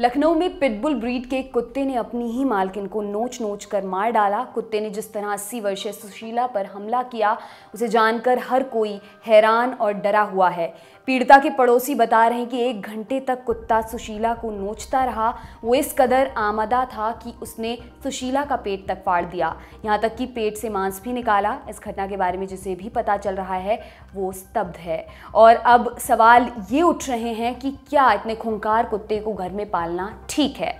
लखनऊ में pitbull breed के एक कुत्ते ने अपनी ही मालकिन को नोच नोच कर मार डाला। कुत्ते ने जिस तरह 80 वर्षीय सुशीला पर हमला किया, उसे जानकर हर कोई हैरान और डरा हुआ है। पीड़िता के पड़ोसी बता रहे हैं कि 1 घंटे तक कुत्ता सुशीला को नोचता रहा। वो इस कदर आमदा था कि उसने सुशीला का पेट तक फाड़ दिया, यहाँ तक कि पेट से मांस भी निकाला। इस घटना के बारे में जिसे भी पता चल रहा है वो स्तब्ध है। और अब सवाल ये उठ रहे हैं कि क्या इतने खूंखार कुत्ते को घर में पालना ठीक है।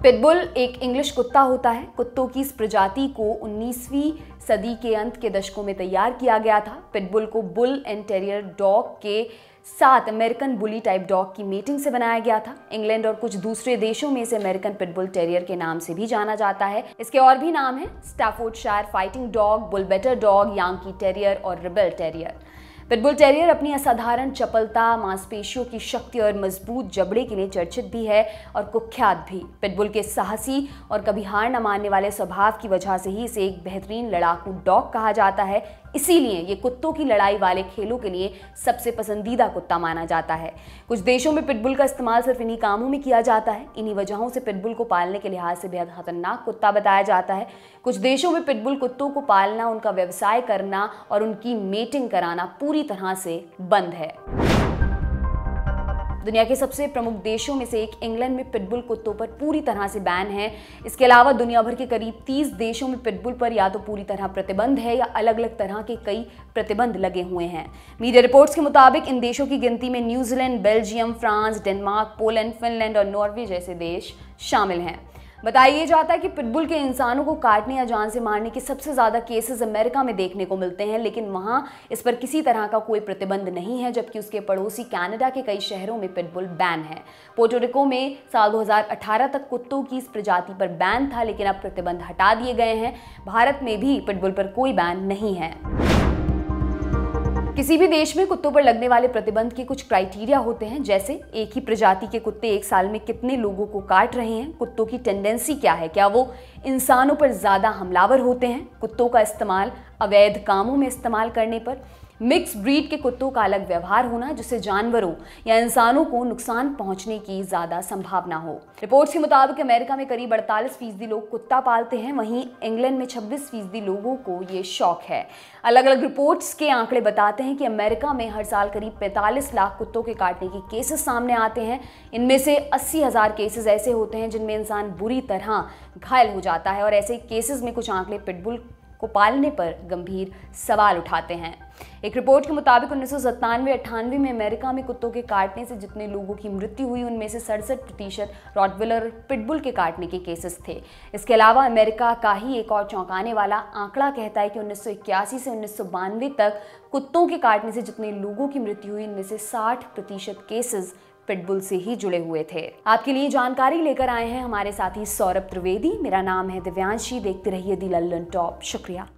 पिटबुल एक इंग्लिश कुत्ता होता है। कुत्तों की इस प्रजाति को 19वीं सदी के अंत के दशकों में तैयार किया गया था। पिटबुल को बुल एंड टेरियर डॉग के साथ अमेरिकन बुली टाइप डॉग की मीटिंग से बनाया गया था। इंग्लैंड और कुछ दूसरे देशों में इसे अमेरिकन पिटबुल टेरियर के नाम से भी जाना जाता है। इसके और भी नाम हैं: Staffordshire fighting dog, bull baiter dog, Yorkie terrier और रिबेल टेरियर। पिटबुल टेरियर अपनी असाधारण चपलता, मांसपेशियों की शक्ति और मजबूत जबड़े के लिए चर्चित भी है और कुख्यात भी। पिटबुल के साहसी और कभी हार न मानने वाले स्वभाव की वजह से ही इसे एक बेहतरीन लड़ाकू डॉग कहा जाता है। इसीलिए ये कुत्तों की लड़ाई वाले खेलों के लिए सबसे पसंदीदा कुत्ता माना जाता है। कुछ देशों में पिटबुल का इस्तेमाल सिर्फ इन्हीं कामों में किया जाता है। इन्हीं वजहों से पिटबुल को पालने के लिहाज से बेहद खतरनाक कुत्ता बताया जाता है। कुछ देशों में पिटबुल कुत्तों को पालना, उनका व्यवसाय करना और उनकी मेटिंग कराना पूरी तरह से बंद है। दुनिया के सबसे प्रमुख देशों में से एक इंग्लैंड में पिटबुल कुत्तों पर पूरी तरह से बैन है। इसके अलावा दुनिया भर के करीब 30 देशों में पिटबुल पर या तो पूरी तरह प्रतिबंध है या अलग अलग तरह के कई प्रतिबंध लगे हुए हैं। मीडिया रिपोर्ट्स के मुताबिक इन देशों की गिनती में New Zealand, Belgium, France, Denmark, Poland, Finland और नॉर्वे जैसे देश शामिल हैं। बताया जाता है कि पिटबुल के इंसानों को काटने या जान से मारने के सबसे ज़्यादा केसेस अमेरिका में देखने को मिलते हैं, लेकिन वहाँ इस पर किसी तरह का कोई प्रतिबंध नहीं है, जबकि उसके पड़ोसी कनाडा के कई शहरों में पिटबुल बैन है। पोर्टो रिको में साल 2018 तक कुत्तों की इस प्रजाति पर बैन था, लेकिन अब प्रतिबंध हटा दिए गए हैं। भारत में भी पिटबुल पर कोई बैन नहीं है। किसी भी देश में कुत्तों पर लगने वाले प्रतिबंध के कुछ क्राइटेरिया होते हैं, जैसे एक ही प्रजाति के कुत्ते एक साल में कितने लोगों को काट रहे हैं, कुत्तों की टेंडेंसी क्या है, क्या वो इंसानों पर ज़्यादा हमलावर होते हैं, कुत्तों का इस्तेमाल अवैध कामों में इस्तेमाल करने पर, मिक्स ब्रीड के कुत्तों का अलग व्यवहार होना जिससे जानवरों या इंसानों को नुकसान पहुंचने की ज़्यादा संभावना हो। रिपोर्ट्स के मुताबिक अमेरिका में करीब 48% लोग कुत्ता पालते हैं, वहीं इंग्लैंड में 26% लोगों को ये शौक है। अलग अलग रिपोर्ट्स के आंकड़े बताते हैं कि अमेरिका में हर साल करीब 45 लाख कुत्तों के काटने के केसेस सामने आते हैं। इनमें से 80,000 केसेस ऐसे होते हैं जिनमें इंसान बुरी तरह घायल हो जाता है, और ऐसे केसेस में कुछ आंकड़े पिटबुल को पालने पर गंभीर सवाल उठाते हैं। एक रिपोर्ट के मुताबिक 1997-98 में अमेरिका में कुत्तों के काटने से जितने लोगों की मृत्यु हुई, उनमें से 67% रॉटविलर और पिटबुल के काटने के केसेस थे। इसके अलावा अमेरिका का ही एक और चौंकाने वाला आंकड़ा कहता है कि 1981 से 1992 तक कुत्तों के काटने से जितने लोगों की मृत्यु हुई, इनमें से 60% केसेस पिटबुल से ही जुड़े हुए थे। आपके लिए जानकारी लेकर आए हैं हमारे साथी सौरभ त्रिवेदी। मेरा नाम है दिव्यांशी। देखते रहिए दी लल्लन टॉप। शुक्रिया।